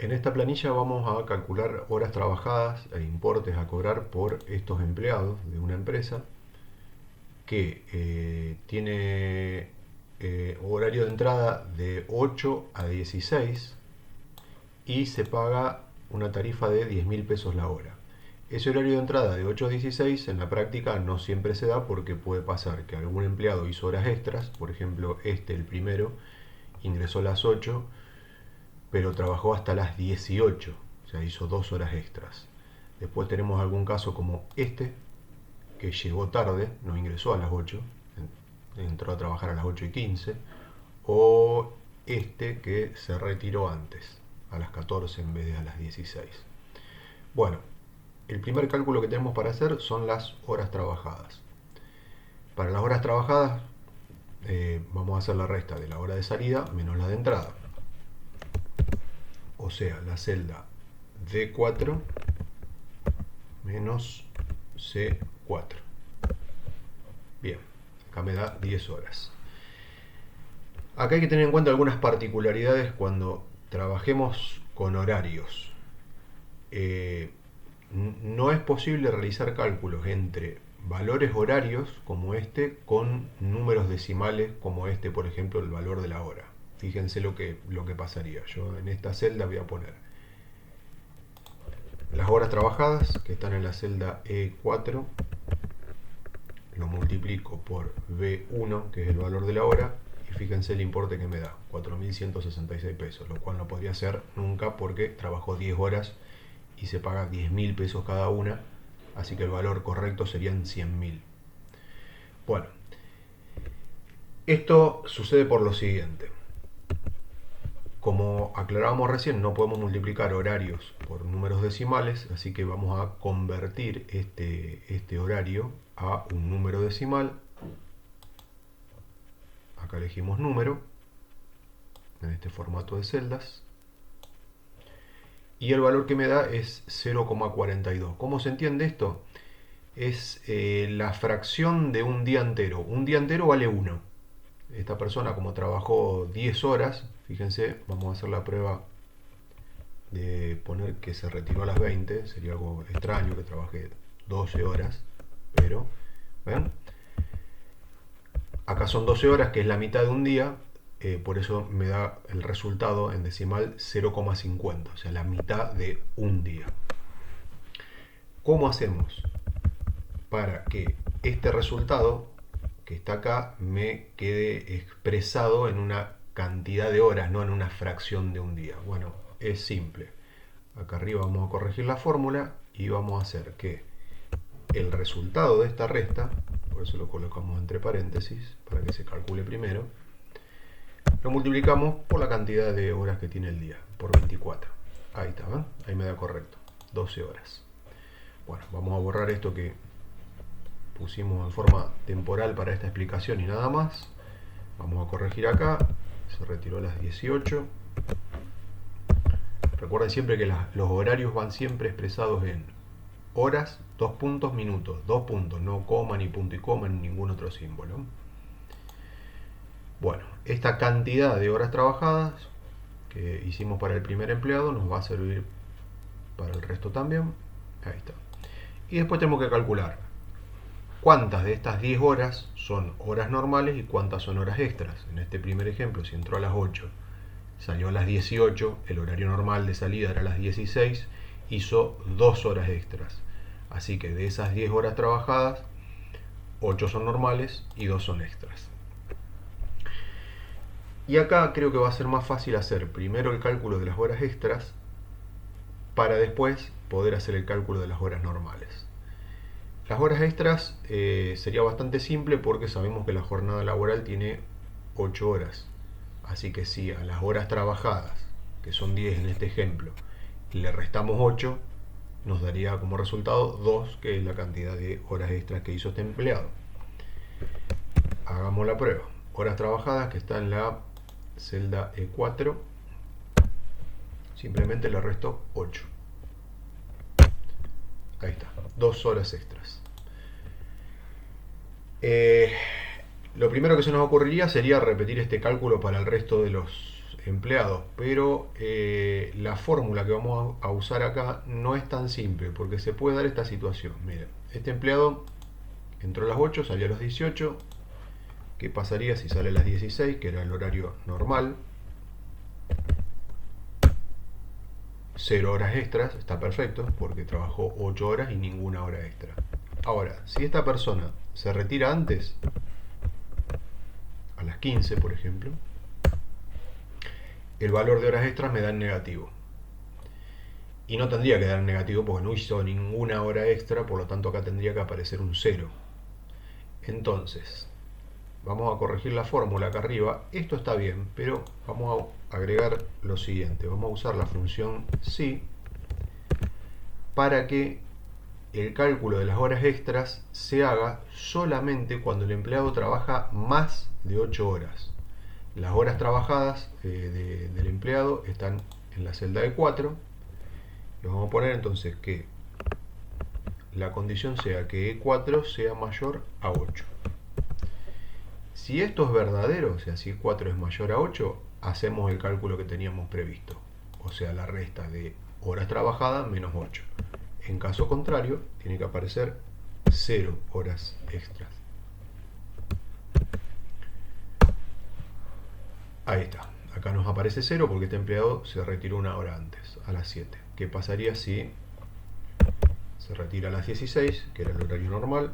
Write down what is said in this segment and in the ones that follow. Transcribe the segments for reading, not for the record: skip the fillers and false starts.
En esta planilla vamos a calcular horas trabajadas e importes a cobrar por estos empleados de una empresa que tiene horario de entrada de 8 a 16 y se paga una tarifa de 10.000 pesos la hora. Ese horario de entrada de 8 a 16 en la práctica no siempre se da porque puede pasar que algún empleado hizo horas extras, por ejemplo el primero, ingresó a las 8 pero trabajó hasta las 18, o sea, hizo 2 horas extras. Después tenemos algún caso como que llegó tarde, no ingresó a las 8, entró a trabajar a las 8 y 15, o que se retiró antes, a las 14 en vez de a las 16. Bueno, el primer cálculo que tenemos para hacer son las horas trabajadas. Para las horas trabajadas vamos a hacer la resta de la hora de salida menos la de entrada. O sea, la celda D4 menos C4. Bien, acá me da 10 horas. Acá hay que tener en cuenta algunas particularidades cuando trabajemos con horarios. No es posible realizar cálculos entre valores horarios como con números decimales como por ejemplo, el valor de la hora. Fíjense lo que pasaría. Yo en esta celda voy a poner las horas trabajadas que están en la celda E4, lo multiplico por B1, que es el valor de la hora, y fíjense el importe que me da, 4.166 pesos, lo cual no podría hacer nunca porque trabajó 10 horas y se paga 10.000 pesos cada una, así que el valor correcto serían 100.000. Bueno, esto sucede por lo siguiente. Como aclarábamos recién, no podemos multiplicar horarios por números decimales, así que vamos a convertir este horario a un número decimal. Acá elegimos número, en este formato de celdas. Y el valor que me da es 0,42. ¿Cómo se entiende esto? Es la fracción de un día entero. Un día entero vale 1. Esta persona, como trabajó 10 horas, fíjense, vamos a hacer la prueba de poner que se retiró a las 20, sería algo extraño que trabajé 12 horas, pero ¿ven? Acá son 12 horas, que es la mitad de un día, por eso me da el resultado en decimal 0,50, o sea, la mitad de un día. ¿Cómo hacemos para que este resultado que está acá me quede expresado en una cantidad de horas, no en una fracción de un día? Bueno, es simple. Acá arriba vamos a corregir la fórmula y vamos a hacer que el resultado de esta resta, por eso lo colocamos entre paréntesis para que se calcule primero, lo multiplicamos por la cantidad de horas que tiene el día, por 24. Ahí está, ¿eh? Ahí me da correcto, 12 horas. Bueno, vamos a borrar esto que pusimos en forma temporal para esta explicación y nada más. Vamos a corregir acá, se retiró a las 18. Recuerden siempre que los horarios van siempre expresados en horas, 2 puntos, minutos, 2 puntos, no coma, ni punto y coma, ni ningún otro símbolo. Bueno, esta cantidad de horas trabajadas que hicimos para el primer empleado nos va a servir para el resto también. Ahí está. Y después tenemos que calcular cuántas de estas 10 horas son horas normales y cuántas son horas extras. En este primer ejemplo, si entró a las 8, salió a las 18, el horario normal de salida era a las 16, hizo 2 horas extras. Así que de esas 10 horas trabajadas, 8 son normales y 2 son extras. Y acá creo que va a ser más fácil hacer primero el cálculo de las horas extras para después poder hacer el cálculo de las horas normales. Las horas extras sería bastante simple porque sabemos que la jornada laboral tiene 8 horas. Así que si a las horas trabajadas, que son 10 en este ejemplo, le restamos 8, nos daría como resultado 2, que es la cantidad de horas extras que hizo este empleado. Hagamos la prueba. Horas trabajadas, que está en la celda E4, simplemente le resto 8. Ahí está, 2 horas extras. Lo primero que se nos ocurriría sería repetir este cálculo para el resto de los empleados, pero la fórmula que vamos a usar acá no es tan simple, porque se puede dar esta situación. Miren, este empleado entró a las 8, salió a las 18. ¿Qué pasaría si sale a las 16, que era el horario normal? 0 horas extras, está perfecto, porque trabajó 8 horas y ninguna hora extra. Ahora, si esta persona se retira antes, a las 15 por ejemplo, el valor de horas extras me da en negativo. Y no tendría que dar en negativo porque no hizo ninguna hora extra, por lo tanto acá tendría que aparecer un 0. Entonces, vamos a corregir la fórmula acá arriba. Esto está bien, pero vamos a agregar lo siguiente. Vamos a usar la función si para que el cálculo de las horas extras se haga solamente cuando el empleado trabaja más de 8 horas. Las horas trabajadas del empleado están en la celda de 4. Y vamos a poner entonces que la condición sea que E4 sea mayor a 8. Si esto es verdadero, o sea, si E4 es mayor a 8, hacemos el cálculo que teníamos previsto. O sea, la resta de horas trabajadas menos 8. En caso contrario, tiene que aparecer 0 horas extras. Ahí está. Acá nos aparece 0 porque este empleado se retiró una hora antes, a las 7. ¿Qué pasaría si se retira a las 16, que era el horario normal?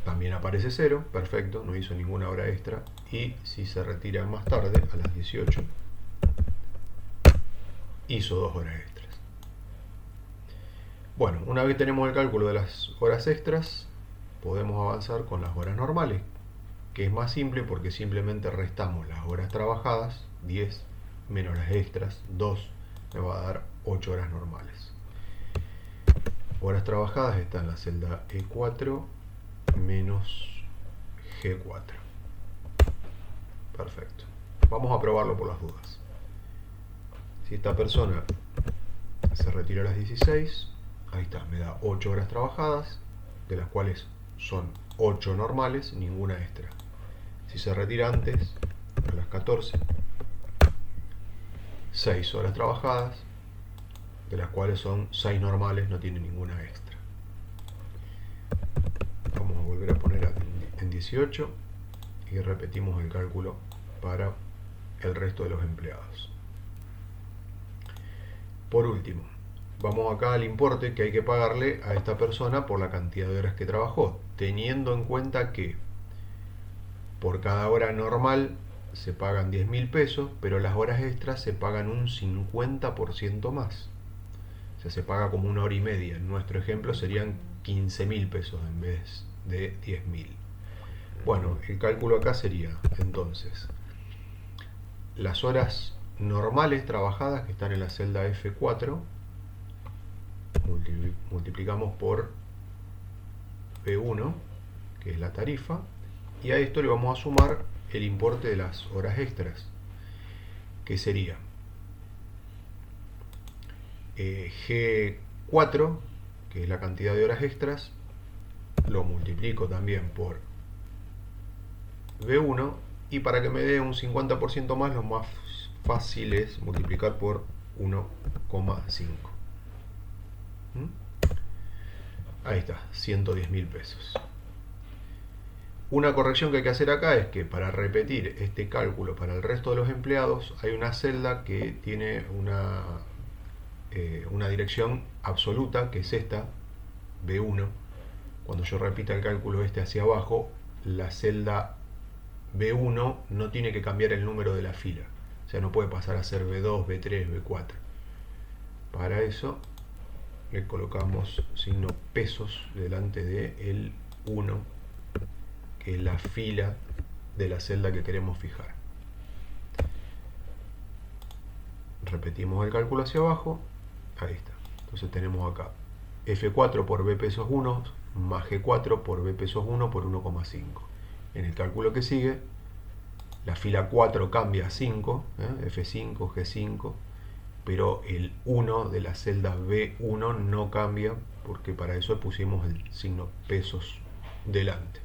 También aparece 0, perfecto, no hizo ninguna hora extra. Y si se retira más tarde, a las 18, hizo 2 horas extras. Bueno, una vez que tenemos el cálculo de las horas extras, podemos avanzar con las horas normales, que es más simple porque simplemente restamos las horas trabajadas, 10, menos las extras, 2, me va a dar 8 horas normales. Horas trabajadas está en la celda E4 menos G4. Perfecto. Vamos a probarlo por las dudas. Si esta persona se retira a las 16, ahí está, me da 8 horas trabajadas, de las cuales son 8 normales, ninguna extra. Si se retira antes, a las 14, 6 horas trabajadas, de las cuales son 6 normales, no tiene ninguna extra. Vamos a volver a poner en 18 y repetimos el cálculo para el resto de los empleados. Por último, vamos acá al importe que hay que pagarle a esta persona por la cantidad de horas que trabajó, teniendo en cuenta que por cada hora normal se pagan 10.000 pesos, pero las horas extras se pagan un 50% más. O sea, se paga como una hora y media. En nuestro ejemplo serían 15.000 pesos en vez de 10.000. Bueno, el cálculo acá sería, entonces, las horas normales trabajadas que están en la celda F4, multiplicamos por P1, que es la tarifa, y a esto le vamos a sumar el importe de las horas extras, que sería G4, que es la cantidad de horas extras, lo multiplico también por B1, y para que me dé un 50% más, lo más fácil es multiplicar por 1,5. Ahí está, 110.000 pesos. Una corrección que hay que hacer acá es que para repetir este cálculo para el resto de los empleados hay una celda que tiene una dirección absoluta, que es esta, B1. Cuando yo repita el cálculo este hacia abajo, la celda B1 no tiene que cambiar el número de la fila. O sea, no puede pasar a ser B2, B3, B4. Para eso le colocamos signo pesos delante de el 1, que es la fila de la celda que queremos fijar. Repetimos el cálculo hacia abajo. Ahí está. Entonces tenemos acá F4 por B pesos 1 más G4 por B pesos 1 por 1,5. En el cálculo que sigue, la fila 4 cambia a 5, F5, G5, pero el 1 de la celda B1 no cambia, porque para eso pusimos el signo pesos delante.